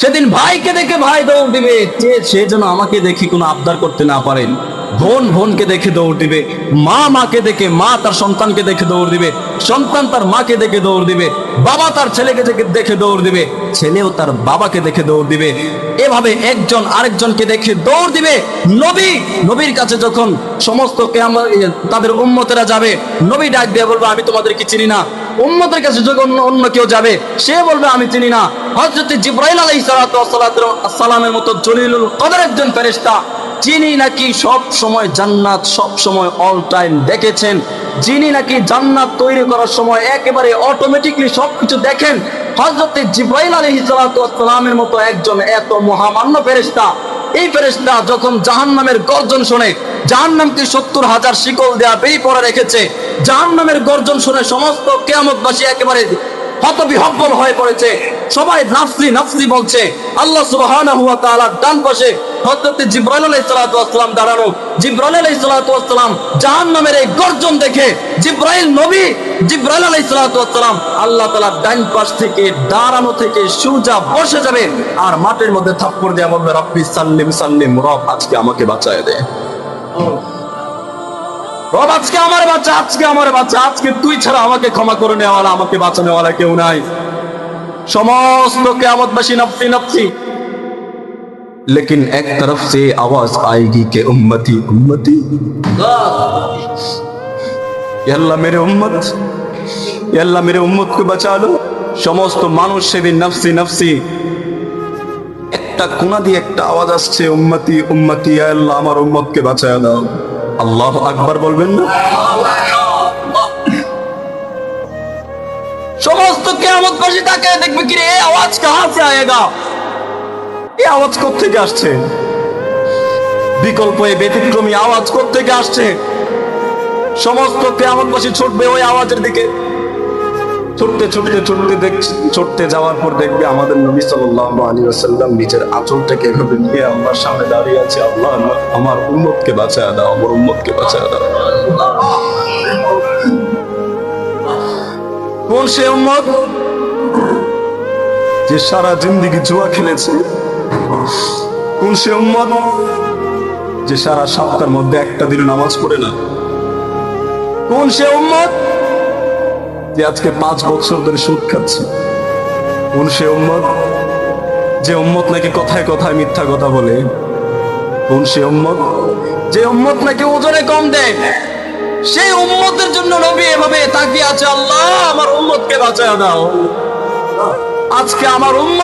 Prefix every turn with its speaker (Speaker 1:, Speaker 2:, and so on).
Speaker 1: সেদিন ভাইকে দেখে ভাই দৌড় দিবে, সে যেন আমাকে দেখে কোনো আবদার করতে না পারেন। বোন বোনকে দেখে দৌড় দিবে, মা মাকে দেখে, মা তার সন্তানকে দেখে দৌড় দিবে, সন্তান তার মাকে দেখে দৌড় দিবে, বাবা তার ছেলেকে দেখে দৌড় দিবে, ছেলেও তার বাবাকে দেখে দৌড় দিবে। এভাবে একজন আরেকজনকে দেখে দৌড় দিবে। নবীর কাছে যখন সমস্ত তাদের উম্মতেরা যাবে, নবী ডাক দিয়ে বলবে আমি তোমাদেরকে চিনি না। উম্মতের কাছে যখন অন্য কেউ যাবে, সে বলবে আমি চিনি না। হযরত জিবরাইল আলাইহিস সালামের মতো জলিলুল কদর একজন ফেরেশতা, যিনি নাকি সব সময় জান্নাত, সব সময় অল টাইম দেখেছেন, যিনি নাকি জান্নাত তৈরি করার সময় একেবারে অটোমেটিকলি সবকিছু দেখেন, হযরত জিবরাইল আলাইহিস সালামের মতো একজন এত মহামান্য ফেরেশতা, এই ফেরেশতা যখন জাহান্নামের গর্জন শুনে, জাহান্নামকে 70,000 শিকল দেয়া বেই পড়ে রেখেছে, জাহান্নামের গর্জন শুনে সমস্ত কিয়ামতবাসী একেবারে হতবিহ্বল হয়ে পড়েছে, সবাই নাফসি নাফসি বলছে। আল্লাহ সুবহানাহু ওয়া তাআলা ডান পাশে হযরত জিবরাইল আলাইহিস সালাম দাঁড়ানো। জিবরাইল আলাইহিস সালাম জাহান্নামের এই গর্জন দেখে জিবরাইল আলাইহিস সালাম আল্লাহ তাআলা ডান পাশ থেকে দাঁড়ানো থেকে সোজা বসে যাবে আর মাটির মধ্যে থাপ্পড় দিয়ে বলবে রব্বি সাল্লিম সাল্লিম, রব আজকে আমাকে বাঁচায় দে, রব আজকে আমার বাচ্চা, আজকে আমার বাচ্চা, আজকে তুই ছাড়া আমাকে ক্ষমা করে নেওয়ালা, আমাকে বাঁচানোওয়ালা কেউ নাই। समस्त क़यामतबाशी नफ्सी नफ्सी, लेकिन एक तरफ से आवाज आएगी कि उम्मती उम्मती, या अल्लाह मेरे उम्मत, या अल्लाह मेरे उम्मत को बचा लो। समस्त मानुष সেদিন नफ्सी नफ्सी, একটা কোনা দিয়ে একটা আওয়াজ আসছে উম্মতি উম্মতি, ইয়া আল্লাহ আমার উম্মতকে বাঁচায় দাও। আল্লাহু আকবার বলবেন না? समस्त কিয়ামতবাসী তাকে দেখবে কি রে, এই আওয়াজ कहां से आएगा, এই আওয়াজ কোথা থেকে আসছে, বিকল্প এই ব্যতিক্রমী আওয়াজ কোথা থেকে আসছে। সমস্ত কিয়ামতবাসী ছুটবে ওই আওয়াজের দিকে, ছুটতে ছুটতে ছুটতে ছুটতে যাওয়ার পর দেখবে আমাদের নবী সাল্লাল্লাহু আলাইহি ওয়াসাল্লাম নিজের আঁচলটাকে এভাবে নিয়ে আল্লাহর সামনে দাঁড়িয়ে আছে, আল্লাহ আমার উম্মতকে বাঁচায় দাও, আমার উম্মতকে বাঁচায় দাও। কোন সে উম্মত যে সারা জিন্দেগি জুয়া খেলেছে? কোন সে উম্মত যে সারা সপ্তাহের মধ্যে একটা দিন নামাজ পড়ে না? কোন সে উম্মত যে আজকে 5 বছর ধরে সুদ খাচ্ছে? কোন সে উম্মত যে উম্মত নাকি কথায় কথায় মিথ্যা কথা বলে? কোন সে উম্মত যে উম্মত নাকি ওজনে কম দেয়? সেই উম্মতের জন্য নবী এভাবে তাকিয়ে আছে, আল্লাহ আমার উম্মতকে বাঁচায় দাও, আজকে আমার উম্মত